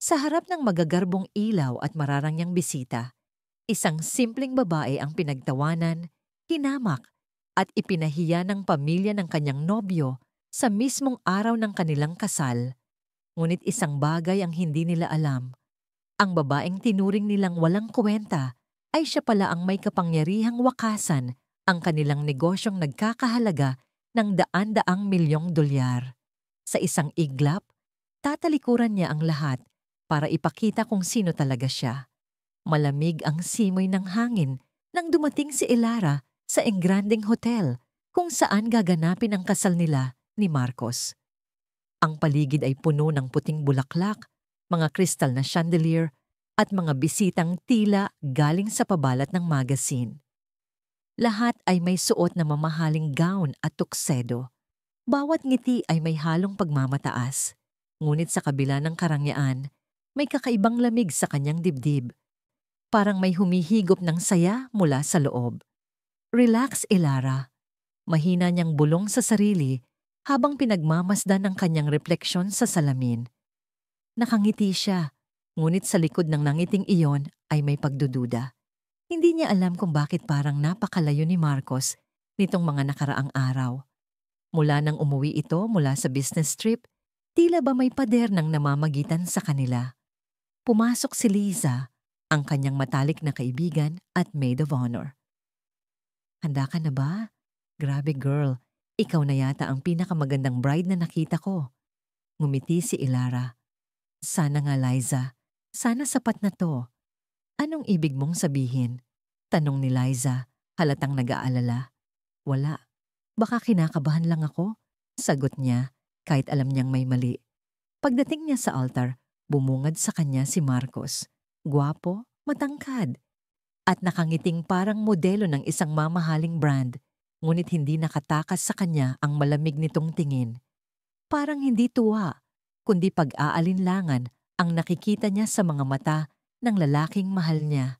Sa harap ng magagarbong ilaw at mararangyang bisita, isang simpleng babae ang pinagtawanan, hinamak at ipinahiya ng pamilya ng kanyang nobyo sa mismong araw ng kanilang kasal. Ngunit isang bagay ang hindi nila alam. Ang babaeng tinuring nilang walang kwenta ay siya pala ang may kapangyarihang wakasan ang kanilang negosyong nagkakahalaga ng daan-daang milyong dolyar. Sa isang iglap, tatalikuran niya ang lahat para ipakita kung sino talaga siya. Malamig ang simoy ng hangin nang dumating si Elara sa Engrandeng Hotel kung saan gaganapin ang kasal nila ni Marcos. Ang paligid ay puno ng puting bulaklak, mga kristal na chandelier at mga bisitang tila galing sa pabalat ng magazine. Lahat ay may suot na mamahaling gown at tuksedo. Bawat ngiti ay may halong pagmamataas. Ngunit sa kabila ng karangyaan, may kakaibang lamig sa kanyang dibdib. Parang may humihigop ng saya mula sa loob. Relax, Elara. Mahina niyang bulong sa sarili habang pinagmamasdan ang kanyang refleksyon sa salamin. Nakangiti siya, ngunit sa likod ng nangiting iyon ay may pagdududa. Hindi niya alam kung bakit parang napakalayo ni Marcos nitong mga nakaraang araw. Mula nang umuwi ito mula sa business trip, tila ba may pader ng namamagitan sa kanila. Pumasok si Liza, ang kanyang matalik na kaibigan at maid of honor. Handa ka na ba? Grabe girl, ikaw na yata ang pinakamagandang bride na nakita ko. Ngumiti si Elara. Sana nga Liza, sana sapat na to. Anong ibig mong sabihin? Tanong ni Liza, halatang nag-aalala. Wala. Baka kinakabahan lang ako. Sagot niya, kahit alam niyang may mali. Pagdating niya sa altar, bumungad sa kanya si Marcos. Gwapo, matangkad, at nakangiting parang modelo ng isang mamahaling brand, ngunit hindi nakatakas sa kanya ang malamig nitong tingin. Parang hindi tuwa, kundi pag-aalinlangan ang nakikita niya sa mga mata ng lalaking mahal niya.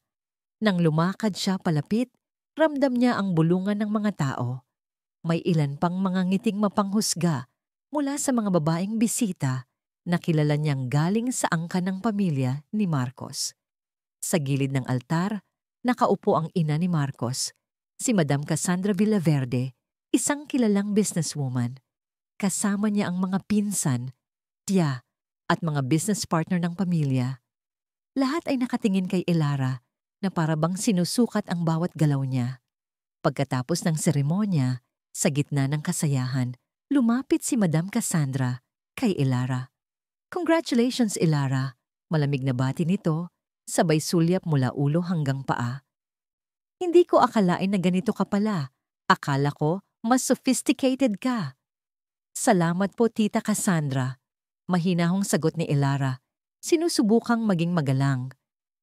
Nang lumakad siya palapit, ramdam niya ang bulungan ng mga tao. May ilan pang mga ngiting mapanghusga mula sa mga babaeng bisita na kilala niyang galing sa angkan ng pamilya ni Marcos. Sa gilid ng altar, nakaupo ang ina ni Marcos, si Madam Cassandra Villaverde, isang kilalang businesswoman. Kasama niya ang mga pinsan, tiya, at mga business partner ng pamilya. Lahat ay nakatingin kay Elara na para bang sinusukat ang bawat galaw niya. Pagkatapos ng seremonya, sa gitna ng kasayahan, lumapit si Madam Cassandra kay Elara. Congratulations, Elara. Malamig na bati nito, sabay sulyap mula ulo hanggang paa. Hindi ko akalain na ganito ka pala. Akala ko mas sophisticated ka. Salamat po, Tita Cassandra. Mahinahong sagot ni Elara. Sinusubukang maging magalang.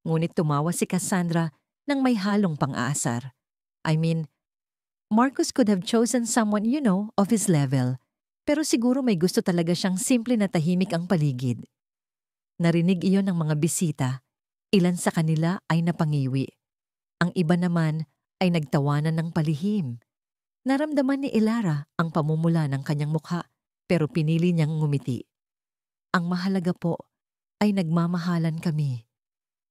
Ngunit tumawa si Cassandra nang may halong pang-aasar. I mean, Marcos could have chosen someone of his level. Pero siguro may gusto talaga siyang simple na tahimik ang paligid. Narinig iyon ng mga bisita. Ilan sa kanila ay napangiwi. Ang iba naman ay nagtawanan ng palihim. Naramdaman ni Elara ang pamumula ng kanyang mukha pero pinili niyang ngumiti. Ang mahalaga po ay nagmamahalan kami.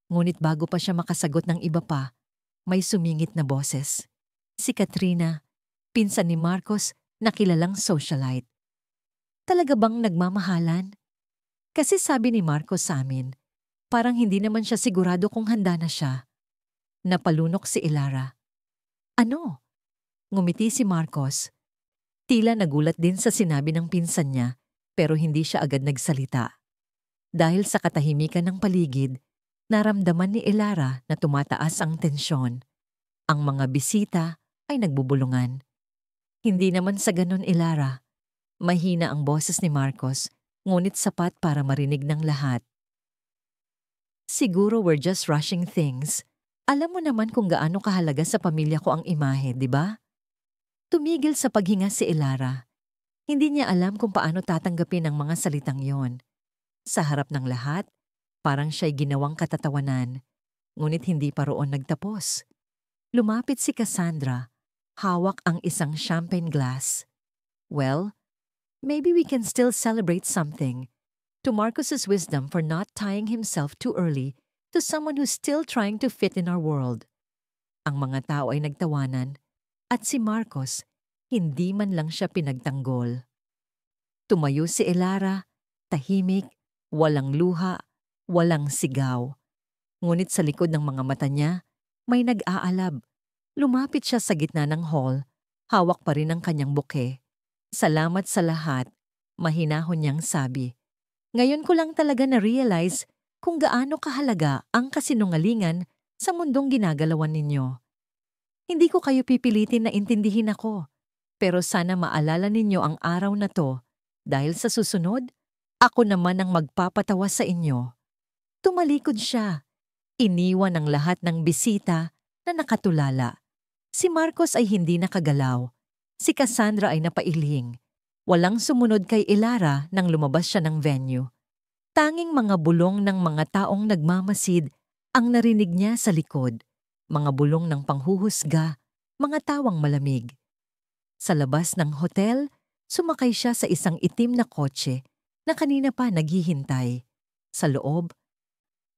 Ngunit bago pa siya makasagot ng iba pa, may sumingit na boses. Si Katrina, pinsan ni Marcos na kilalang socialite. Talaga bang nagmamahalan? Kasi sabi ni Marcos sa amin, parang hindi naman siya sigurado kung handa na siya. Napalunok si Elara. Ano? Ngumiti si Marcos. Tila nagulat din sa sinabi ng pinsan niya pero hindi siya agad nagsalita. Dahil sa katahimikan ng paligid, naramdaman ni Elara na tumataas ang tensyon. Ang mga bisita ay nagbubulungan. Hindi naman sa ganun, Elara. Mahina ang boses ni Marcos, ngunit sapat para marinig ng lahat. Siguro we're just rushing things. Alam mo naman kung gaano kahalaga sa pamilya ko ang imahe, di ba? Tumigil sa paghinga si Elara. Hindi niya alam kung paano tatanggapin ang mga salitang yon. Sa harap ng lahat, parang siya'y ginawang katatawanan, ngunit hindi pa roon nagtapos. Lumapit si Cassandra, hawak ang isang champagne glass. Well, maybe we can still celebrate something to Marcos's wisdom for not tying himself too early to someone who's still trying to fit in our world. Ang mga tao ay nagtawanan at si Marcos, hindi man lang siya pinagtanggol. Tumayo si Elara, tahimik, walang luha, walang sigaw. Ngunit sa likod ng mga mata niya, may nag-aalab. Lumapit siya sa gitna ng hall, hawak pa rin ang kanyang buke. Salamat sa lahat, mahinahon niyang sabi. Ngayon ko lang talaga na-realize kung gaano kahalaga ang kasinungalingan sa mundong ginagalawan ninyo. Hindi ko kayo pipilitin na intindihin ako, pero sana maalala ninyo ang araw na to dahil sa susunod, ako naman ang magpapatawa sa inyo. Tumalikod siya. Iniwan ang lahat ng bisita na nakatulala. Si Marcos ay hindi nakagalaw. Si Cassandra ay napailing. Walang sumunod kay Elara nang lumabas siya ng venue. Tanging mga bulong ng mga taong nagmamasid ang narinig niya sa likod. Mga bulong ng panghuhusga, mga tawang malamig. Sa labas ng hotel, sumakay siya sa isang itim na kotse na kanina pa naghihintay. Sa loob,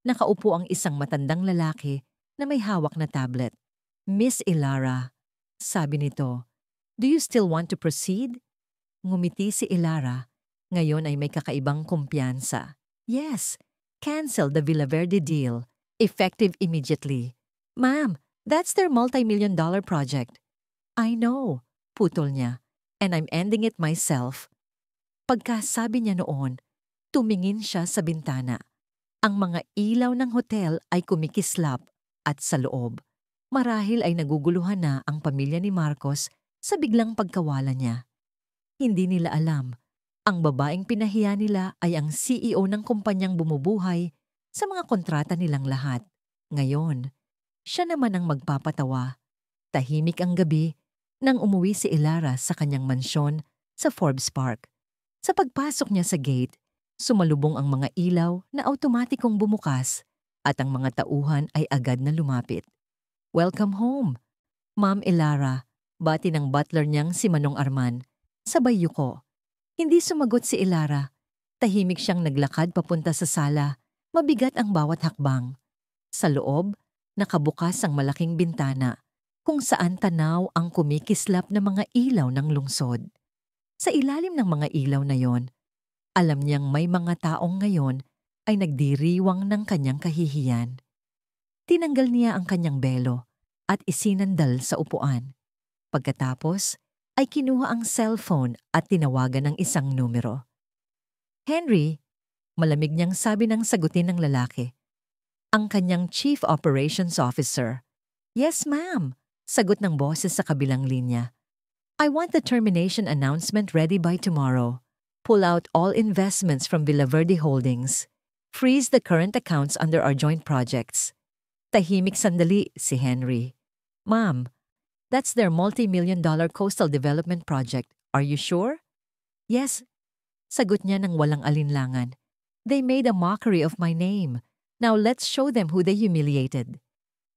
nakaupo ang isang matandang lalaki na may hawak na tablet. Miss Elara, sabi nito, do you still want to proceed? Ngumiti si Elara. Ngayon ay may kakaibang kumpiyansa. Yes, cancel the Villaverde deal. Effective immediately. Ma'am, that's their multi-million-dollar project. I know, putol niya. And I'm ending it myself. Pagkasabi niya noon, tumingin siya sa bintana. Ang mga ilaw ng hotel ay kumikislap at sa loob. Marahil ay naguguluhan na ang pamilya ni Marcos sa biglang pagkawala niya. Hindi nila alam, ang babaeng pinahiya nila ay ang CEO ng kumpanyang bumubuhay sa mga kontrata nilang lahat. Ngayon, siya naman ang magpapatawa. Tahimik ang gabi nang umuwi si Elara sa kanyang mansyon sa Forbes Park. Sa pagpasok niya sa gate, sumalubong ang mga ilaw na automatikong bumukas at ang mga tauhan ay agad na lumapit. Welcome home, Ma'am Elara, bati ng butler niyang si Manong Arman. Sabay yuko. Hindi sumagot si Elara. Tahimik siyang naglakad papunta sa sala. Mabigat ang bawat hakbang. Sa loob, nakabukas ang malaking bintana kung saan tanaw ang kumikislap na mga ilaw ng lungsod. Sa ilalim ng mga ilaw na yon, alam niyang may mga taong ngayon ay nagdiriwang ng kanyang kahihiyan. Tinanggal niya ang kanyang belo at isinandal sa upuan. Pagkatapos, ay kinuha ang cellphone at tinawagan ng isang numero. Henry, malamig niyang sabi ng sagutin ng lalaki. Ang kanyang Chief Operations Officer. Yes, ma'am, sagot ng boses sa kabilang linya. I want the termination announcement ready by tomorrow. Pull out all investments from Villaverde Holdings. Freeze the current accounts under our joint projects. Tahimik sandali si Henry. Ma'am, that's their multi-million-dollar coastal development project. Are you sure? Yes, sagot niya ng walang alinlangan. They made a mockery of my name. Now let's show them who they humiliated.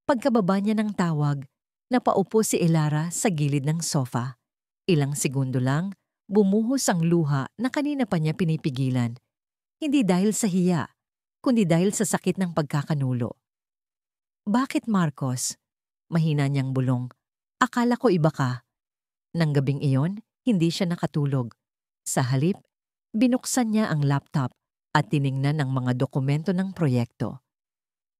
Pagkababa niya ng tawag, napaupo si Elara sa gilid ng sofa. Ilang segundo lang, bumuhos ang luha na kanina pa niya pinipigilan. Hindi dahil sa hiya, kundi dahil sa sakit ng pagkakanulo. Bakit Marcos? Mahina niyang bulong. Akala ko iba ka. Nang gabing iyon, hindi siya nakatulog. Sa halip, binuksan niya ang laptop at tiningnan ang mga dokumento ng proyekto.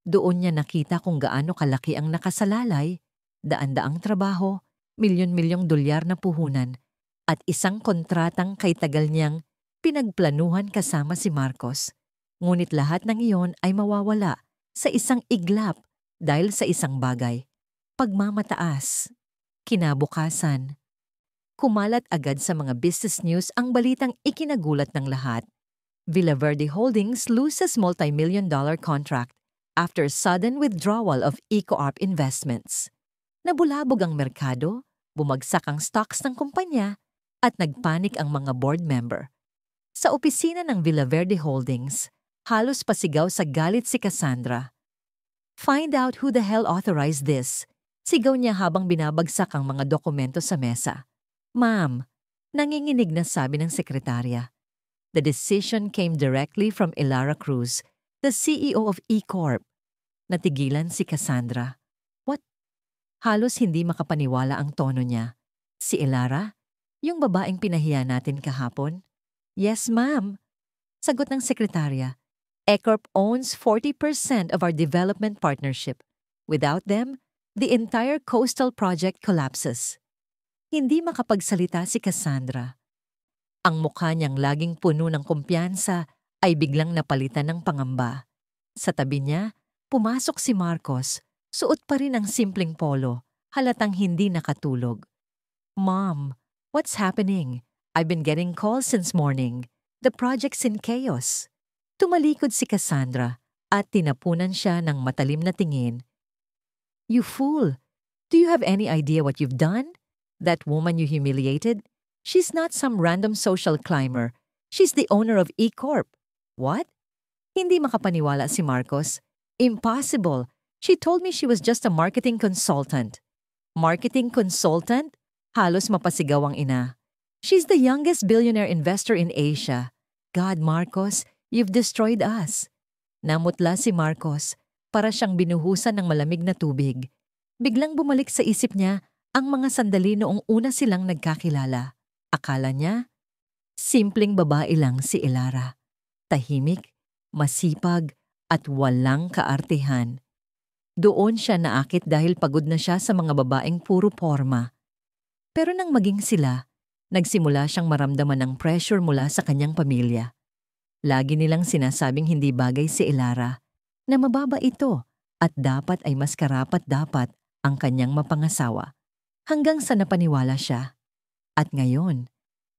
Doon niya nakita kung gaano kalaki ang nakasalalay, daan-daang trabaho, milyon-milyong dolyar na puhunan, at isang kontratang kay tagal niyang pinagplanuhan kasama si Marcos. Ngunit lahat ng iyon ay mawawala sa isang iglap dahil sa isang bagay. Pagmamataas. Kinabukasan. Kumalat agad sa mga business news ang balitang ikinagulat ng lahat. Villaverde Holdings loses multi-million-dollar contract after sudden withdrawal of EcoArp investments. Nabulabog ang merkado, bumagsak ang stocks ng kumpanya, at nagpanik ang mga board member. Sa opisina ng Villaverde Holdings, halos pasigaw sa galit si Cassandra. Find out who the hell authorized this. Sigaw niya habang binabagsak ang mga dokumento sa mesa. Ma'am, nanginginig na sabi ng sekretarya. The decision came directly from Elara Cruz, the CEO of E-Corp. Natigilan si Cassandra. What? Halos hindi makapaniwala ang tono niya. Si Elara? Yung babaeng pinahiya natin kahapon? Yes, ma'am. Sagot ng sekretarya. E-Corp owns 40% of our development partnership. Without them, the entire coastal project collapses. Hindi makapagsalita si Cassandra. Ang mukha niyang laging puno ng kumpiyansa ay biglang napalitan ng pangamba. Sa tabi niya, pumasok si Marcos, suot pa rin ang simpleng polo, halatang hindi nakatulog. Mom, what's happening? I've been getting calls since morning. The project's in chaos. Tumalikod si Cassandra at tinapunan siya ng matalim na tingin. You fool! Do you have any idea what you've done? That woman you humiliated? She's not some random social climber. She's the owner of E-Corp. What? Hindi makapaniwala si Marcos. Impossible. She told me she was just a marketing consultant. Marketing consultant? Halos mapasigaw ang ina. She's the youngest billionaire investor in Asia. God, Marcos, you've destroyed us. Namutla si Marcos, para siyang binuhusan ng malamig na tubig. Biglang bumalik sa isip niya ang mga sandali noong una silang nagkakilala. Akala niya, simpleng babae lang si Elara. Tahimik, masipag, at walang kaartehan. Doon siya naakit dahil pagod na siya sa mga babaeng puro porma. Pero nang maging sila, nagsimula siyang maramdaman ng pressure mula sa kanyang pamilya. Lagi nilang sinasabing hindi bagay si Elara, na mababa ito at dapat ay mas karapat-dapat ang kanyang mapangasawa. Hanggang sa napaniwala siya. At ngayon,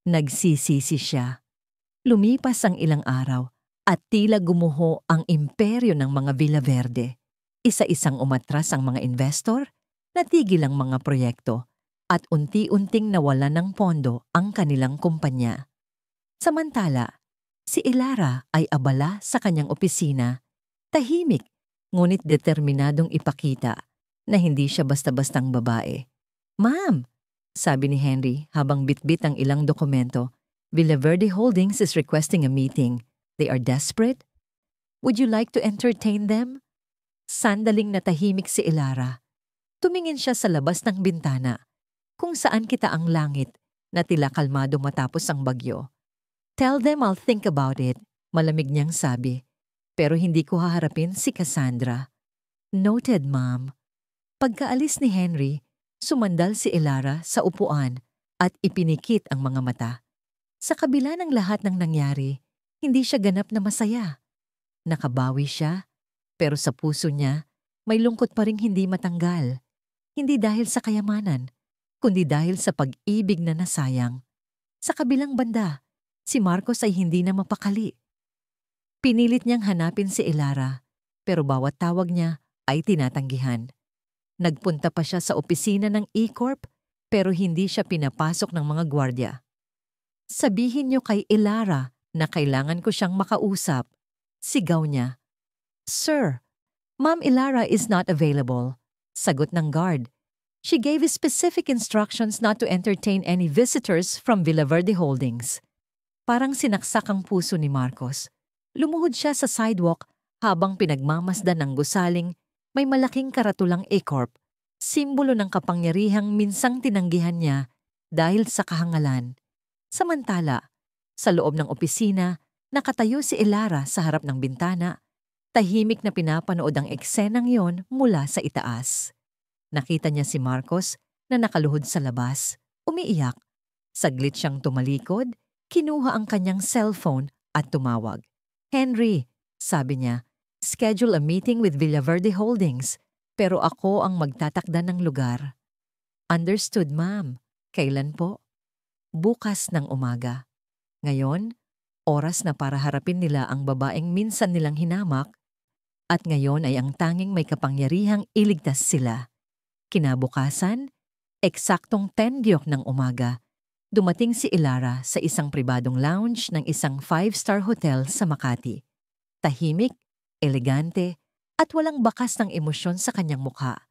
nagsisisi siya. Lumipas ang ilang araw at tila gumuho ang imperyo ng mga Villaverde. Isa-isang umatras ang mga investor, natigil ang mga proyekto, at unti-unting nawalan ng pondo ang kanilang kumpanya. Samantala, si Elara ay abala sa kanyang opisina, tahimik, ngunit determinadong ipakita na hindi siya basta-bastang babae. Ma'am! Sabi ni Henry habang bitbit ang ilang dokumento, Villaverde Holdings is requesting a meeting. They are desperate. Would you like to entertain them? Sandaling natahimik si Elara. Tumingin siya sa labas ng bintana, kung saan kita ang langit na tila kalmado matapos ang bagyo. Tell them I'll think about it, malamig niyang sabi. Pero hindi ko haharapin si Cassandra. Noted, ma'am. Pagkaalis ni Henry, sumandal si Elara sa upuan at ipinikit ang mga mata. Sa kabila ng lahat ng nangyari, hindi siya ganap na masaya. Nakabawi siya, pero sa puso niya, may lungkot pa ring hindi matanggal. Hindi dahil sa kayamanan, kundi dahil sa pag-ibig na nasayang. Sa kabilang banda, si Marcos ay hindi na mapakali. Pinilit niyang hanapin si Elara, pero bawat tawag niya ay tinatanggihan. Nagpunta pa siya sa opisina ng E-Corp pero hindi siya pinapasok ng mga gwardya. Sabihin niyo kay Elara na kailangan ko siyang makausap. Sigaw niya. Sir, Ma'am Elara is not available. Sagot ng guard. She gave specific instructions not to entertain any visitors from Villaverde Holdings. Parang sinaksak ang puso ni Marcos. Lumuhod siya sa sidewalk habang pinagmamasdan ng gusaling. May malaking karatulang E-Corp, simbolo ng kapangyarihang minsang tinanggihan niya dahil sa kahangalan. Samantala, sa loob ng opisina, nakatayo si Elara sa harap ng bintana, tahimik na pinapanood ang eksenang yon mula sa itaas. Nakita niya si Marcos na nakaluhod sa labas, umiiyak. Saglit siyang tumalikod, kinuha ang kanyang cellphone at tumawag. Henry, sabi niya, schedule a meeting with Villaverde Holdings, pero ako ang magtatakda ng lugar. Understood, ma'am. Kailan po? Bukas ng umaga. Ngayon, oras na para harapin nila ang babaeng minsan nilang hinamak, at ngayon ay ang tanging may kapangyarihang iligtas sila. Kinabukasan, eksaktong 10 ng umaga, dumating si Elara sa isang pribadong lounge ng isang 5-star hotel sa Makati. Tahimik, elegante, at walang bakas ng emosyon sa kanyang mukha.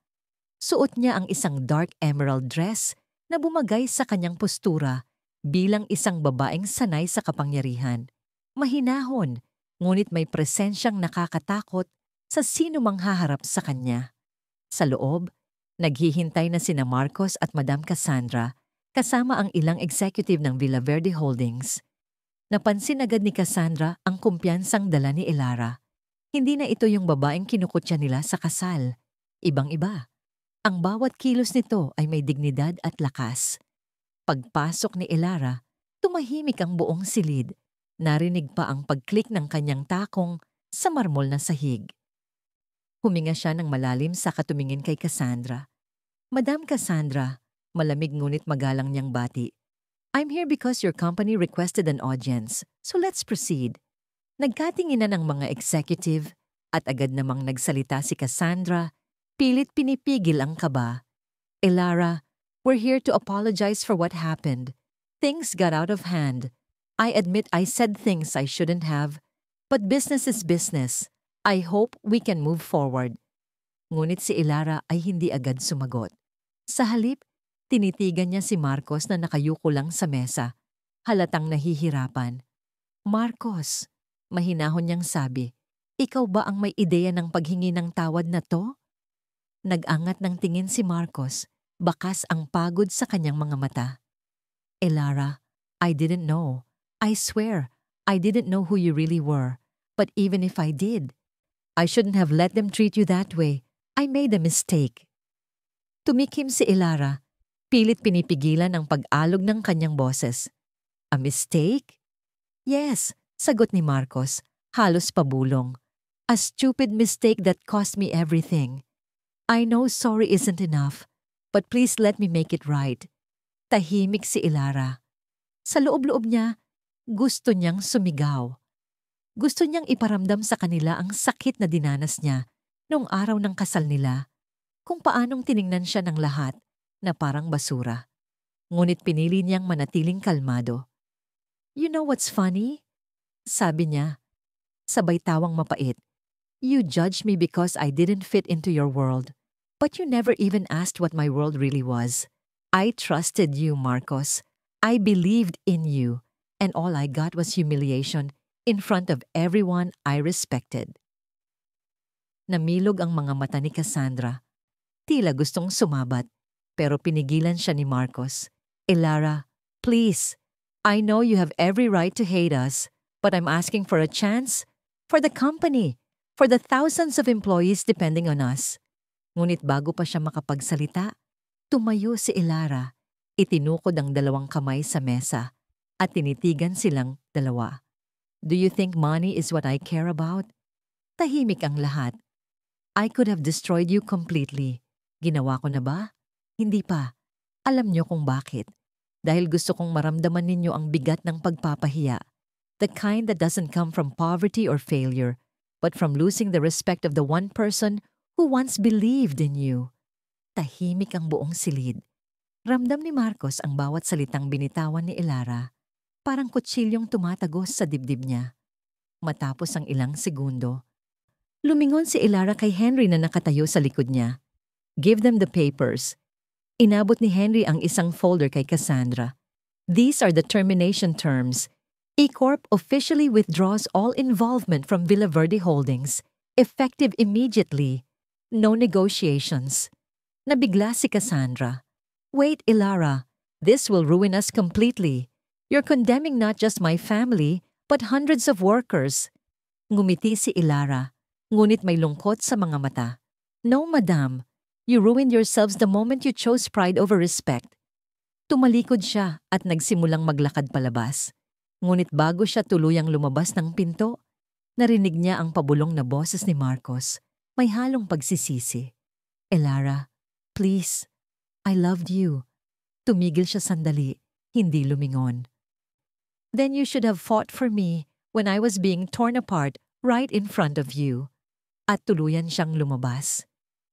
Suot niya ang isang dark emerald dress na bumagay sa kanyang postura bilang isang babaeng sanay sa kapangyarihan. Mahinahon, ngunit may presensyang nakakatakot sa sino mang haharap sa kanya. Sa loob, naghihintay na sina Marcos at Madam Cassandra kasama ang ilang executive ng Villaverde Holdings. Napansin agad ni Cassandra ang kumpiyansang dala ni Elara. Hindi na ito yung babaeng kinukutya nila sa kasal. Ibang-iba. Ang bawat kilos nito ay may dignidad at lakas. Pagpasok ni Elara, tumahimik ang buong silid. Narinig pa ang pag-click ng kanyang takong sa marmol na sahig. Huminga siya ng malalim sa katumingin kay Cassandra. Madam Cassandra, malamig ngunit magalang niyang bati. I'm here because your company requested an audience, so let's proceed. Nagkatinginan ng mga executive at agad namang nagsalita si Cassandra, pilit pinipigil ang kaba. Elara, we're here to apologize for what happened. Things got out of hand. I admit I said things I shouldn't have, but business is business. I hope we can move forward. Ngunit si Elara ay hindi agad sumagot. Sa halip, tinitigan niya si Marcos na nakayuko lang sa mesa. Halatang nahihirapan. Marcos, mahinahon niyang sabi, ikaw ba ang may ideya ng paghingi ng tawad na to? Nag-angat ng tingin si Marcos, bakas ang pagod sa kanyang mga mata. Elara, I didn't know. I swear, I didn't know who you really were. But even if I did, I shouldn't have let them treat you that way. I made a mistake. Tumikim si Elara, pilit pinipigilan ang pag-alog ng kanyang boses. A mistake? Yes, sagot ni Marcos, halos pabulong. A stupid mistake that cost me everything. I know sorry isn't enough, but please let me make it right. Tahimik si Elara. Sa loob-loob niya, gusto niyang sumigaw. Gusto niyang iparamdam sa kanila ang sakit na dinanas niya noong araw ng kasal nila, kung paanong tiningnan siya ng lahat na parang basura. Ngunit pinili niyang manatiling kalmado. You know what's funny? Sabi niya, sabay tawang mapait. You judged me because I didn't fit into your world, but you never even asked what my world really was. I trusted you, Marcos. I believed in you. And all I got was humiliation in front of everyone I respected. Namilog ang mga mata ni Cassandra. Tila gustong sumabat, pero pinigilan siya ni Marcos. Elara, please, I know you have every right to hate us, but I'm asking for a chance, for the company, for the thousands of employees depending on us. Ngunit bago pa siya makapagsalita, tumayo si Elara, itinukod ang dalawang kamay sa mesa, at tinitigan silang dalawa. Do you think money is what I care about? Tahimik ang lahat. I could have destroyed you completely. Ginawa ko na ba? Hindi pa. Alam niyo kung bakit. Dahil gusto kong maramdaman ninyo ang bigat ng pagpapahiya. The kind that doesn't come from poverty or failure, but from losing the respect of the one person who once believed in you. Tahimik ang buong silid. Ramdam ni Marcos ang bawat salitang binitawan ni Elara. Parang kutsilyong tumatagos sa dibdib niya. Matapos ang ilang segundo, lumingon si Elara kay Henry na nakatayo sa likod niya. Give them the papers. Inabot ni Henry ang isang folder kay Cassandra. These are the termination terms. E-Corp officially withdraws all involvement from Villaverde Holdings, effective immediately. No negotiations. Nabigla si Cassandra. Wait, Elara. This will ruin us completely. You're condemning not just my family, but hundreds of workers. Ngumiti si Elara, ngunit may lungkot sa mga mata. No, madam. You ruined yourselves the moment you chose pride over respect. Tumalikod siya at nagsimulang maglakad palabas. Ngunit bago siya tuluyang lumabas ng pinto, narinig niya ang pabulong na boses ni Marcos. May halong pagsisisi. Elara, please. I loved you. Tumigil siya sandali, hindi lumingon. Then you should have fought for me when I was being torn apart right in front of you. At tuluyan siyang lumabas.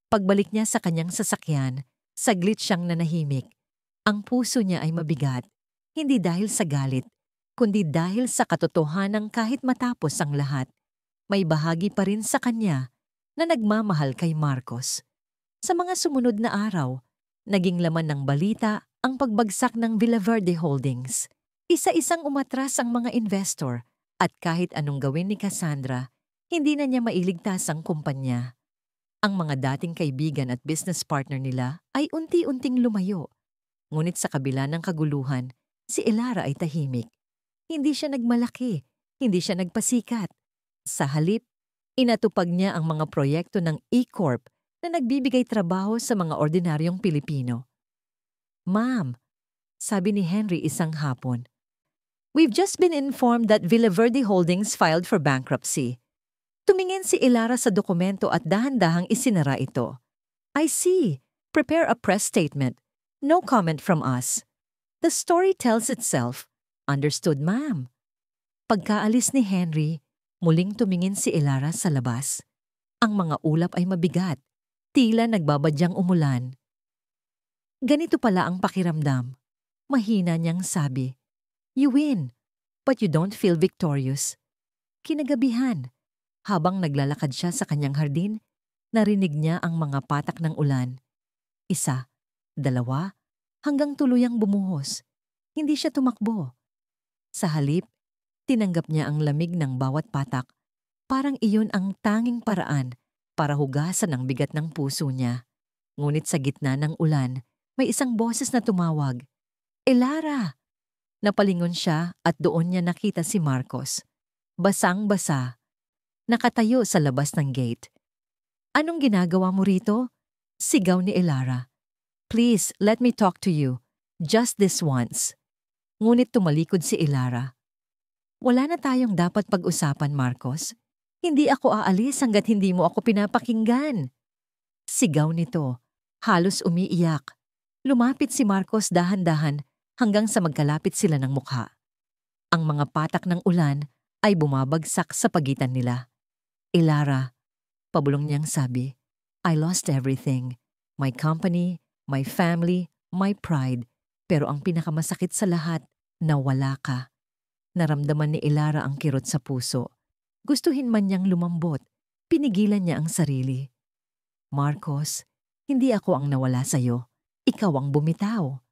Pagbalik niya sa kanyang sasakyan, saglit siyang nanahimik. Ang puso niya ay mabigat, hindi dahil sa galit, kundi dahil sa katotohanan kahit matapos ang lahat. May bahagi pa rin sa kanya na nagmamahal kay Marcos. Sa mga sumunod na araw, naging laman ng balita ang pagbagsak ng Villaverde Holdings. Isa-isang umatras ang mga investor At kahit anong gawin ni Cassandra, hindi na niya mailigtas ang kumpanya. Ang mga dating kaibigan at business partner nila ay unti-unting lumayo. Ngunit sa kabila ng kaguluhan, si Elara ay tahimik. Hindi siya nagmalaki, hindi siya nagpasikat. Sa halip, inatupag niya ang mga proyekto ng E-Corp na nagbibigay trabaho sa mga ordinaryong Pilipino. "Ma'am," sabi ni Henry isang hapon, "we've just been informed that Villaverde Holdings filed for bankruptcy." Tumingin si Elara sa dokumento at dahan-dahang isinara ito. "I see. Prepare a press statement. No comment from us." "The story tells itself." "Understood, ma'am." Pagkaalis ni Henry, muling tumingin si Elara sa labas. Ang mga ulap ay mabigat, tila nagbabadyang umulan. Ganito pala ang pakiramdam. Mahina niyang sabi, "You win, but you don't feel victorious." Kinagabihan, habang naglalakad siya sa kanyang hardin, narinig niya ang mga patak ng ulan. Isa, dalawa, hanggang tuluyang bumuhos. Hindi siya tumakbo. Sa halip, tinanggap niya ang lamig ng bawat patak. Parang iyon ang tanging paraan para hugasan ang bigat ng puso niya. Ngunit sa gitna ng ulan, may isang boses na tumawag, "Elara!" Napalingon siya at doon niya nakita si Marcos. Basang-basa, nakatayo sa labas ng gate. "Anong ginagawa mo rito?" Sigaw ni Elara. "Please, let me talk to you. Just this once." Ngunit tumalikod si Elara. "Wala na tayong dapat pag-usapan, Marcos. Hindi ako aalis hanggat hindi mo ako pinapakinggan." Sigaw nito, halos umiiyak. Lumapit si Marcos dahan-dahan hanggang sa magkalapit sila ng mukha. Ang mga patak ng ulan ay bumabagsak sa pagitan nila. "Elara," pabulong niyang sabi, "I lost everything. My company, my family, my pride. Pero ang pinakamasakit sa lahat, nawala ka." Naramdaman ni Elara ang kirot sa puso. Gustuhin man niyang lumambot, pinigilan niya ang sarili. "Marcos, hindi ako ang nawala sa'yo. Ikaw ang bumitaw."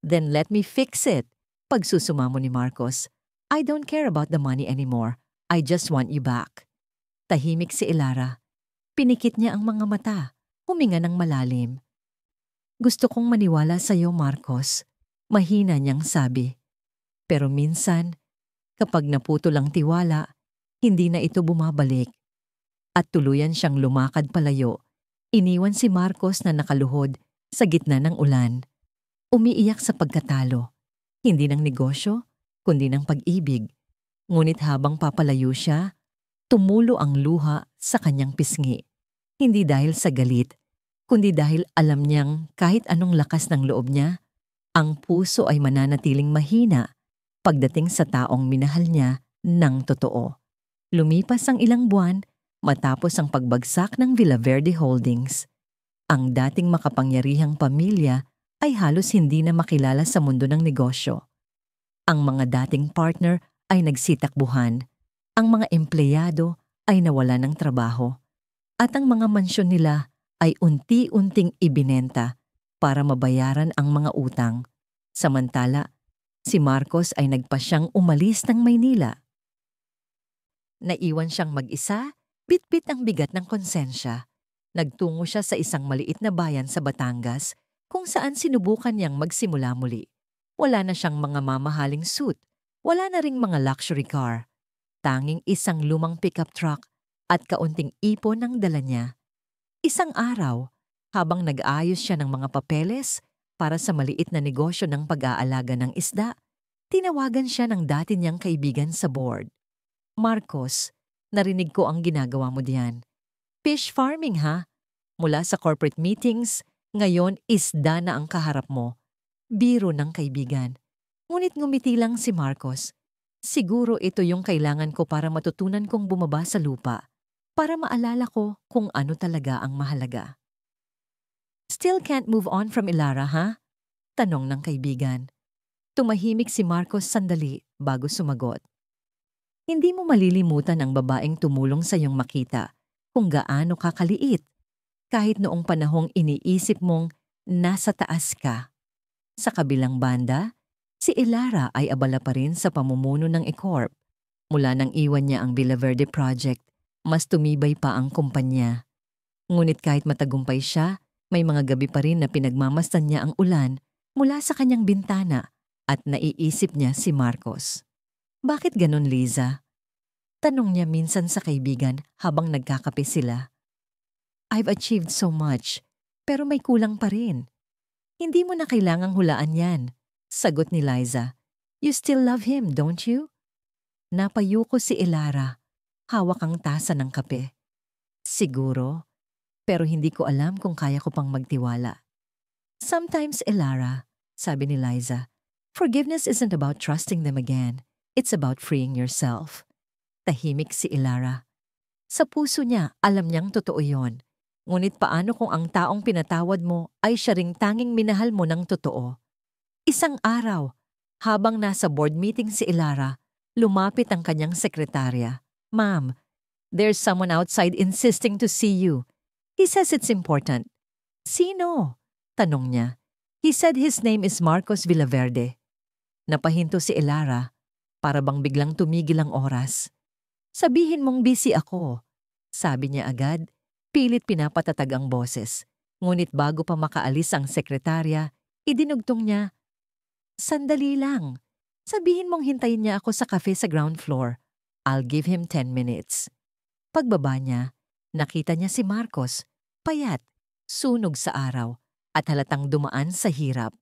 "Then let me fix it." Pagsusumamo ni Marcos, "I don't care about the money anymore. I just want you back." Tahimik si Elara. Pinikit niya ang mga mata, huminga ng malalim. "Gusto kong maniwala sa'yo, Marcos." Mahina niyang sabi. Pero minsan, kapag naputol ang tiwala, hindi na ito bumabalik. At tuluyan siyang lumakad palayo. Iniwan si Marcos na nakaluhod sa gitna ng ulan. Umiiyak sa pagkatalo. Hindi ng negosyo, kundi ng pag-ibig. Ngunit habang papalayo siya, tumulo ang luha sa kanyang pisngi. Hindi dahil sa galit, kundi dahil alam niyang kahit anong lakas ng loob niya, ang puso ay mananatiling mahina pagdating sa taong minahal niya ng totoo. Lumipas ang ilang buwan matapos ang pagbagsak ng Villaverde Holdings. Ang dating makapangyarihang pamilya ay halos hindi na makilala sa mundo ng negosyo. Ang mga dating partner ay nagsitakbuhan. Ang mga empleyado ay nawala ng trabaho. At ang mga mansyon nila ay unti-unting ibinenta para mabayaran ang mga utang. Samantala, si Marcos ay nagpasyang umalis ng Maynila. Naiwan siyang mag-isa, bitbit ang bigat ng konsensya. Nagtungo siya sa isang maliit na bayan sa Batangas kung saan sinubukan niyang magsimula muli. Wala na siyang mga mamahaling suit, wala na ring mga luxury car. Tanging isang lumang pickup truck at kaunting ipon ang dala niya. Isang araw, habang nag-aayos siya ng mga papeles para sa maliit na negosyo ng pag-aalaga ng isda, tinawagan siya ng dati niyang kaibigan sa board. "Marcos, narinig ko ang ginagawa mo diyan. Fish farming ha? Mula sa corporate meetings, ngayon isda na ang kaharap mo." Biro ng kaibigan. Ngunit ngumiti lang si Marcos. "Siguro ito yung kailangan ko para matutunan kong bumaba sa lupa, para maalala ko kung ano talaga ang mahalaga." "Still can't move on from Elara, ha?" Tanong ng kaibigan. Tumahimik si Marcos sandali bago sumagot. "Hindi mo malilimutan ang babaeng tumulong sa iyong makita kung gaano kakaliit, kahit noong panahong iniisip mong nasa taas ka." Sa kabilang banda, si Elara ay abala pa rin sa pamumuno ng E-Corp. Mula nang iwan niya ang Villaverde Project, mas tumibay pa ang kumpanya. Ngunit kahit matagumpay siya, may mga gabi pa rin na pinagmamasdan niya ang ulan mula sa kanyang bintana at naiisip niya si Marcos. Bakit ganon, Liza? Tanong niya minsan sa kaibigan habang nagkakape sila. I've achieved so much, pero may kulang pa rin. Hindi mo na kailangang hulaan yan, sagot ni Liza. You still love him, don't you? Napayuko si Elara, hawak ang tasa ng kape. Siguro, pero hindi ko alam kung kaya ko pang magtiwala. Sometimes, Elara, sabi ni Liza, forgiveness isn't about trusting them again. It's about freeing yourself. Tahimik si Elara. Sa puso niya, alam niyang totoo yon. Ngunit paano kung ang taong pinatawad mo ay siya ring tanging minahal mo ng totoo? Isang araw, habang nasa board meeting si Elara, lumapit ang kanyang sekretarya. Ma'am, there's someone outside insisting to see you. He says it's important. Sino? Tanong niya. He said his name is Marcos Villaverde. Napahinto si Elara, para bang biglang tumigil ang oras. Sabihin mong busy ako, sabi niya agad, pilit pinapatatag ang boses. Ngunit bago pa makaalis ang sekretarya, idinugtong niya, sandali lang. Sabihin mong hintayin niya ako sa cafe sa ground floor. I'll give him 10 minutes. Pagbaba niya, nakita niya si Marcos, payat, sunog sa araw, at halatang dumaan sa hirap.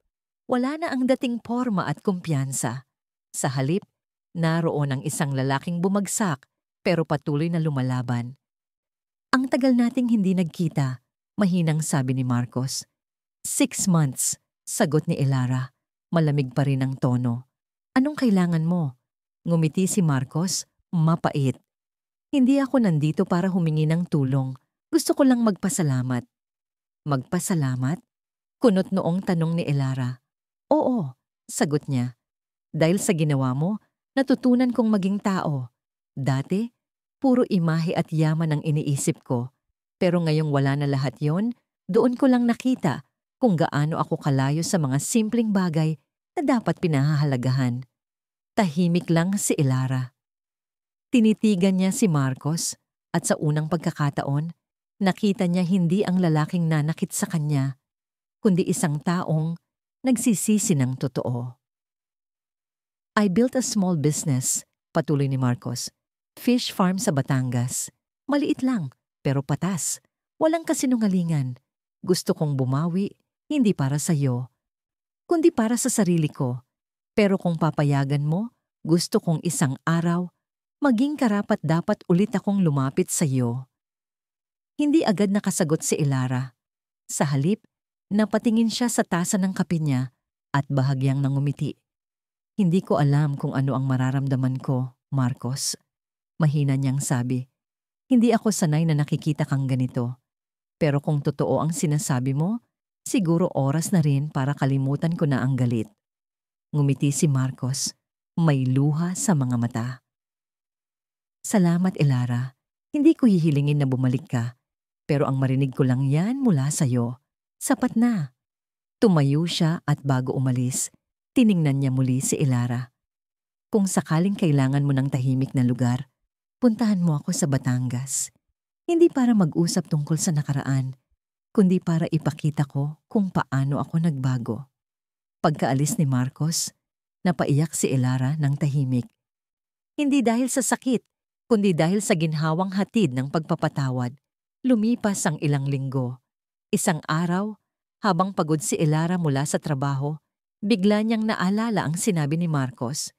Wala na ang dating porma at kumpiyansa. Sa halip, naroon ang isang lalaking bumagsak pero patuloy na lumalaban. Ang tagal nating hindi nagkita, mahinang sabi ni Marcos. 6 months, sagot ni Elara. Malamig pa rin ang tono. Anong kailangan mo? Ngumiti si Marcos, mapait. Hindi ako nandito para humingi ng tulong. Gusto ko lang magpasalamat. Magpasalamat? Kunot noong tanong ni Elara. Oo, sagot niya. Dahil sa ginawa mo, natutunan kong maging tao. Dati, puro imahe at yaman ang iniisip ko. Pero ngayong wala na lahat yon, doon ko lang nakita kung gaano ako kalayo sa mga simpleng bagay na dapat pinahahalagahan. Tahimik lang si Elara. Tinitigan niya si Marcos at sa unang pagkakataon, nakita niya hindi ang lalaking nanakit sa kanya, kundi isang taong nagsisisi ng totoo. I built a small business, patuloy ni Marcos. Fish farm sa Batangas. Maliit lang, pero patas. Walang kasinungalingan. Gusto kong bumawi, hindi para sa iyo, kundi para sa sarili ko. Pero kung papayagan mo, gusto kong isang araw, maging karapat-dapat ulit akong lumapit sa iyo. Hindi agad nakasagot si Elara. Sa halip, napatingin siya sa tasa ng kape niya at bahagyang nangumiti. Hindi ko alam kung ano ang mararamdaman ko, Marcos. Mahina niyang sabi. Hindi ako sanay na nakikita kang ganito. Pero kung totoo ang sinasabi mo, siguro oras na rin para kalimutan ko na ang galit. Ngumiti si Marcos. May luha sa mga mata. Salamat, Elara. Hindi ko hihilingin na bumalik ka. Pero ang marinig ko lang yan mula sa'yo. Sapat na. Tumayo siya at bago umalis, tiningnan niya muli si Elara. Kung sakaling kailangan mo ng tahimik na lugar, puntahan mo ako sa Batangas. Hindi para mag-usap tungkol sa nakaraan, kundi para ipakita ko kung paano ako nagbago. Pagkaalis ni Marcos, napaiyak si Elara ng tahimik. Hindi dahil sa sakit, kundi dahil sa ginhawang hatid ng pagpapatawad. Lumipas ang ilang linggo. Isang araw, habang pagod si Elara mula sa trabaho, bigla niyang naalala ang sinabi ni Marcos.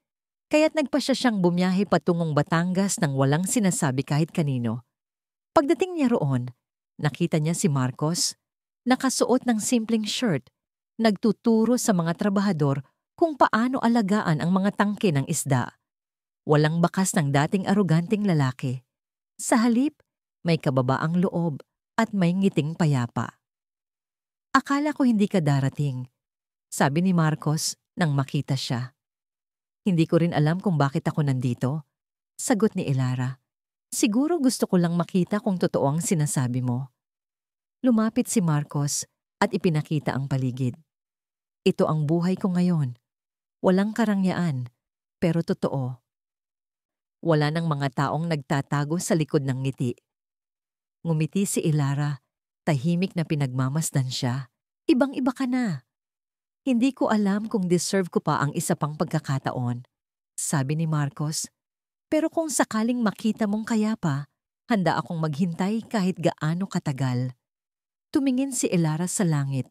Kaya't nagpasya siyang bumiyahe patungong Batangas nang walang sinasabi kahit kanino. Pagdating niya roon, nakita niya si Marcos, nakasuot ng simpleng shirt, nagtuturo sa mga trabahador kung paano alagaan ang mga tangke ng isda. Walang bakas ng dating aroganting lalaki. Sa halip, may kababaang loob at may ngiting payapa. Akala ko hindi ka darating, sabi ni Marcos nang makita siya. Hindi ko rin alam kung bakit ako nandito, sagot ni Elara. Siguro gusto ko lang makita kung totoo ang sinasabi mo. Lumapit si Marcos at ipinakita ang paligid. Ito ang buhay ko ngayon. Walang karangyaan, pero totoo. Wala ng mga taong nagtatago sa likod ng ngiti. Ngumiti si Ilara, tahimik na pinagmamasdan siya. Ibang-iba ka na. Hindi ko alam kung deserve ko pa ang isa pang pagkakataon, sabi ni Marcos. Pero kung sakaling makita mong kaya pa, handa akong maghintay kahit gaano katagal. Tumingin si Ilara sa langit,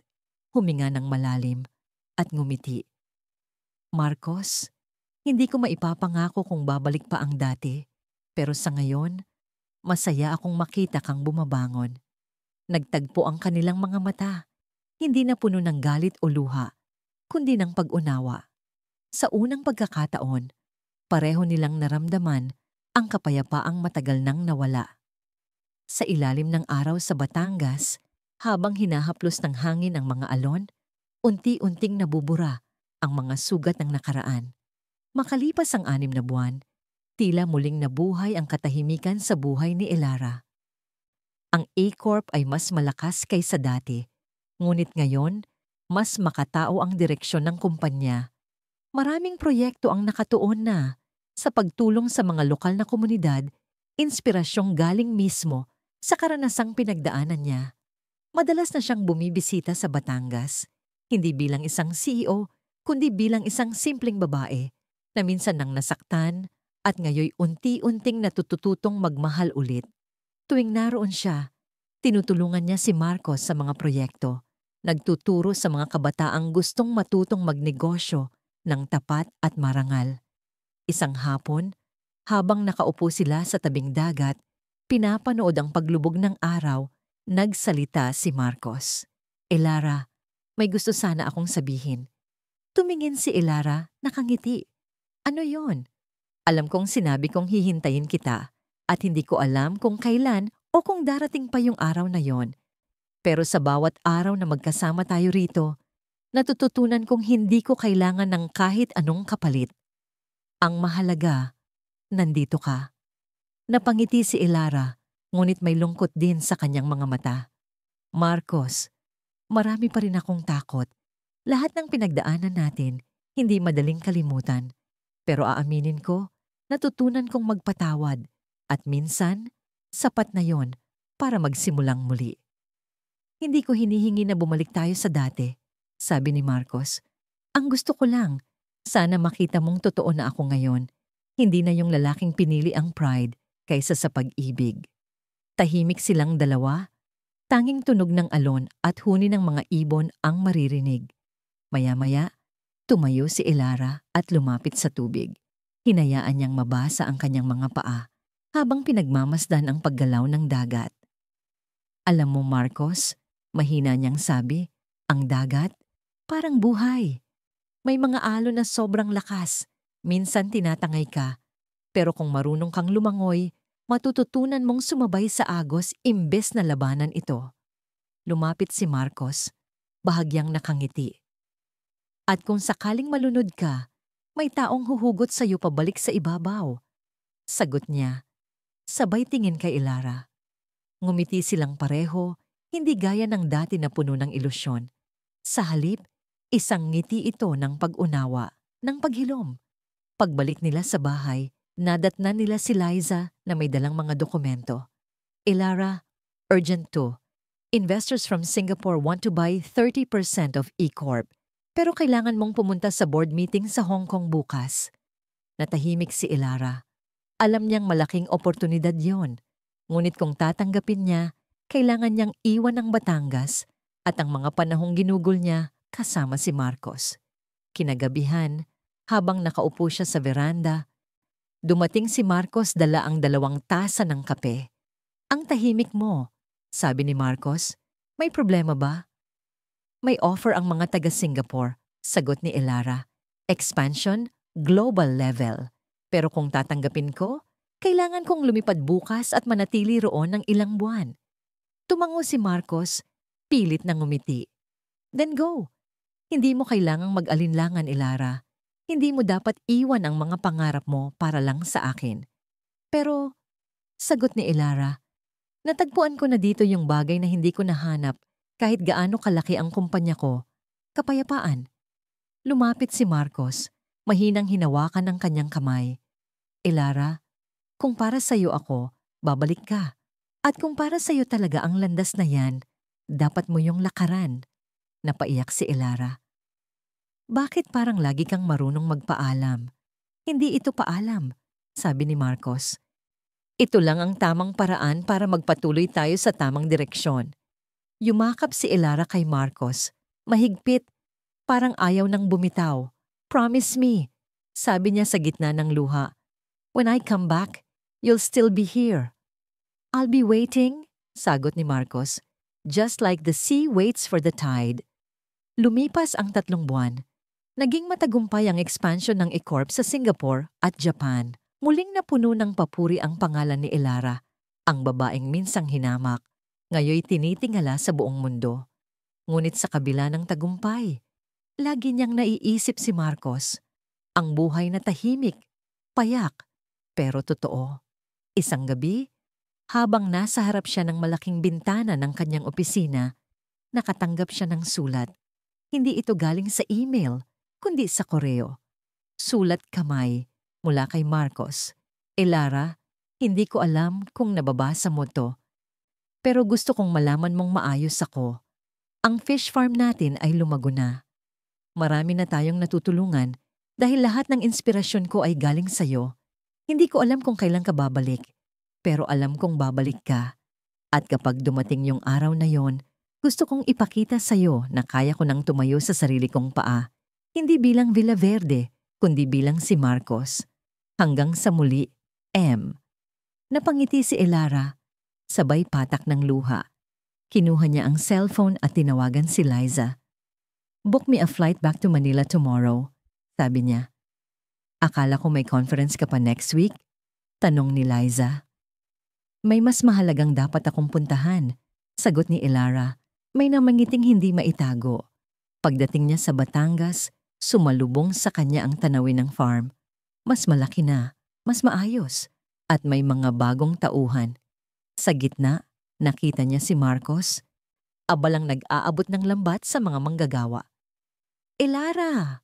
huminga ng malalim, at ngumiti. Marcos, hindi ko maipapangako kung babalik pa ang dati, pero sa ngayon, masaya akong makita kang bumabangon. Nagtagpo ang kanilang mga mata, hindi na puno ng galit o luha, kundi ng pag-unawa. Sa unang pagkakataon, pareho nilang naramdaman ang kapayapaang matagal nang nawala. Sa ilalim ng araw sa Batangas, habang hinahaplos ng hangin ang mga alon, unti-unting nabubura ang mga sugat ng nakaraan. Makalipas ang 6 na buwan, tila muling nabuhay ang katahimikan sa buhay ni Ilara. Ang A-Corp ay mas malakas kaysa dati, ngunit ngayon, mas makatao ang direksyon ng kumpanya. Maraming proyekto ang nakatuon na sa pagtulong sa mga lokal na komunidad, inspirasyong galing mismo sa karanasang pinagdaanan niya. Madalas na siyang bumibisita sa Batangas, hindi bilang isang CEO, kundi bilang isang simpleng babae na minsan nang nasaktan at ngayoy unti-unting natutututong magmahal ulit. Tuwing naroon siya, tinutulungan niya si Marcos sa mga proyekto, nagtuturo sa mga kabataang gustong matutong magnegosyo ng tapat at marangal. Isang hapon, habang nakaupo sila sa tabing dagat, pinapanood ang paglubog ng araw, nagsalita si Marcos. Ilara, may gusto sana akong sabihin. Tumingin si Ilara, nakangiti. Ano yon? Alam kong sinabi kong hihintayin kita at hindi ko alam kung kailan o kung darating pa yung araw na yon. Pero sa bawat araw na magkasama tayo rito, natututunan kong hindi ko kailangan ng kahit anong kapalit. Ang mahalaga, nandito ka. Napangiti si Ilara, ngunit may lungkot din sa kanyang mga mata. Marcos, marami pa rin akong takot. Lahat ng pinagdaanan natin, hindi madaling kalimutan. Pero aaminin ko, natutunan kong magpatawad at minsan, sapat na yon para magsimulang muli. Hindi ko hinihingi na bumalik tayo sa dati, sabi ni Marcos. Ang gusto ko lang, sana makita mong totoo na ako ngayon. Hindi na yung lalaking pinili ang pride kaysa sa pag-ibig. Tahimik silang dalawa, tanging tunog ng alon at huni ng mga ibon ang maririnig. Maya-maya, tumayo si Ilara at lumapit sa tubig. Hinayaan niyang mabasa ang kanyang mga paa habang pinagmamasdan ang paggalaw ng dagat. Alam mo Marcos, mahina niyang sabi, ang dagat parang buhay. May mga alon na sobrang lakas, minsan tinatangay ka. Pero kung marunong kang lumangoy, matututunan mong sumabay sa agos imbes na labanan ito. Lumapit si Marcos, bahagyang nakangiti. At kung sakaling malunod ka, may taong huhugot sa iyo pabalik sa ibabaw. Sagot niya, sabay tingin kay Ilara. Ngumiti silang pareho, hindi gaya ng dati na puno ng ilusyon. Sa halip, isang ngiti ito ng pag-unawa, ng paghilom. Pagbalik nila sa bahay, nadatnan nila si Liza na may dalang mga dokumento. Ilara, urgent to. Investors from Singapore want to buy 30% of E-Corp. Pero kailangan mong pumunta sa board meeting sa Hong Kong bukas. Natahimik si Ilara. Alam niyang malaking oportunidad yon. Ngunit kung tatanggapin niya, kailangan niyang iwan ang Batangas at ang mga panahong ginugol niya kasama si Marcos. Kinagabihan, habang nakaupo siya sa veranda, dumating si Marcos dala ang 2 tasa ng kape. Ang tahimik mo, sabi ni Marcos. May problema ba? May offer ang mga taga-Singapore, sagot ni Ilara. Expansion, global level. Pero kung tatanggapin ko, kailangan kong lumipad bukas at manatili roon ng ilang buwan. Tumango si Marcos, pilit na ngumiti. Then go. Hindi mo kailangang mag-alinlangan, Ilara. Hindi mo dapat iwan ang mga pangarap mo para lang sa akin. Pero, sagot ni Ilara, natagpuan ko na dito yung bagay na hindi ko nahanap kahit gaano kalaki ang kumpanya ko, kapayapaan. Lumapit si Marcos, mahinang hinawakan ng kanyang kamay. Ilara, Kung para sa'yo ako, babalik ka. At kung para sa'yo talaga ang landas na yan, dapat mo yung lakaran. Napaiyak si Elara. Bakit parang lagi kang marunong magpaalam? Hindi ito paalam, sabi ni Marcos. Ito lang ang tamang paraan para magpatuloy tayo sa tamang direksyon. Yumakap si Elara kay Marcos. Mahigpit, parang ayaw nang bumitaw. Promise me, sabi niya sa gitna ng luha. When I come back, you'll still be here. I'll be waiting, sagot ni Marcos. Just like the sea waits for the tide. Lumipas ang 3 buwan. Naging matagumpay ang expansion ng E-Corp sa Singapore at Japan. Muling napuno ng papuri ang pangalan ni Elara, ang babaeng minsang hinamak, ngayoy tinitingala sa buong mundo. Ngunit sa kabila ng tagumpay, lagi niyang naiisip si Marcos. Ang buhay na tahimik, payak, pero totoo. Isang gabi, habang nasa harap siya ng malaking bintana ng kanyang opisina, nakatanggap siya ng sulat. Hindi ito galing sa email, kundi sa koreo. Sulat kamay mula kay Marcos. Elara, hindi ko alam kung nababasa mo to. Pero gusto kong malaman mong maayos ako. Ang fish farm natin ay lumago na. Marami na tayong natutulungan dahil lahat ng inspirasyon ko ay galing sa'yo. Hindi ko alam kung kailan ka babalik, pero alam kong babalik ka. At kapag dumating yung araw na yon, gusto kong ipakita sa'yo na kaya ko nang tumayo sa sarili kong paa. Hindi bilang Villaverde, kundi bilang si Marcos. Hanggang sa muli, M. Napangiti si Elara, sabay patak ng luha. Kinuha niya ang cellphone at tinawagan si Liza. Book me a flight back to Manila tomorrow, sabi niya. Akala ko may conference ka pa next week? Tanong ni Liza. May mas mahalagang dapat akong puntahan, sagot ni Elara. May namangiting hindi maitago. Pagdating niya sa Batangas, sumalubong sa kanya ang tanawin ng farm. Mas malaki na, mas maayos, at may mga bagong tauhan. Sa gitna, nakita niya si Marcos. Abalang nag-aabot ng lambat sa mga manggagawa. Elara!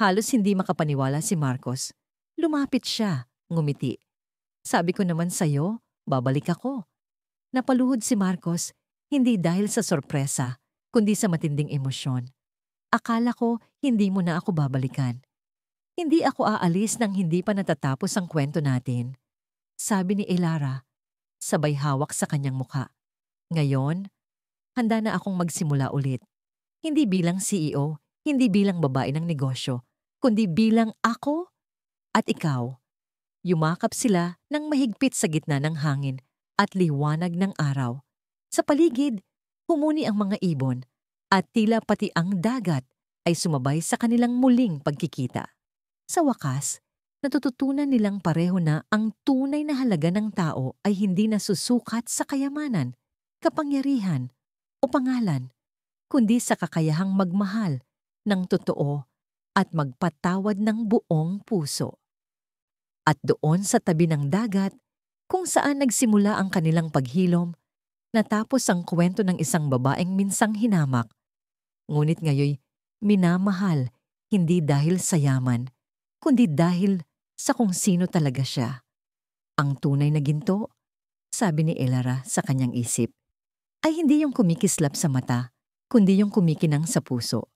Halos hindi makapaniwala si Marcos. Lumapit siya, ngumiti. Sabi ko naman sa'yo, babalik ako. Napaluhod si Marcos, hindi dahil sa sorpresa, kundi sa matinding emosyon. Akala ko hindi mo na ako babalikan. Hindi ako aalis nang hindi pa natatapos ang kwento natin. Sabi ni Elara, sabay hawak sa kanyang mukha. Ngayon, handa na akong magsimula ulit. Hindi bilang CEO, hindi bilang babae ng negosyo, kundi bilang ako at ikaw. Yumakap sila ng mahigpit sa gitna ng hangin at liwanag ng araw. Sa paligid, humuni ang mga ibon at tila pati ang dagat ay sumabay sa kanilang muling pagkikita. Sa wakas, natututunan nilang pareho na ang tunay na halaga ng tao ay hindi nasusukat sa kayamanan, kapangyarihan o pangalan, kundi sa kakayahang magmahal ng totoo at magpatawad ng buong puso. At doon sa tabi ng dagat, kung saan nagsimula ang kanilang paghilom, natapos ang kwento ng isang babaeng minsang hinamak. Ngunit ngayoy, minamahal hindi dahil sa yaman, kundi dahil sa kung sino talaga siya. Ang tunay na ginto, sabi ni Elara sa kanyang isip, ay hindi yung kumikislap sa mata, kundi yung kumikinang sa puso.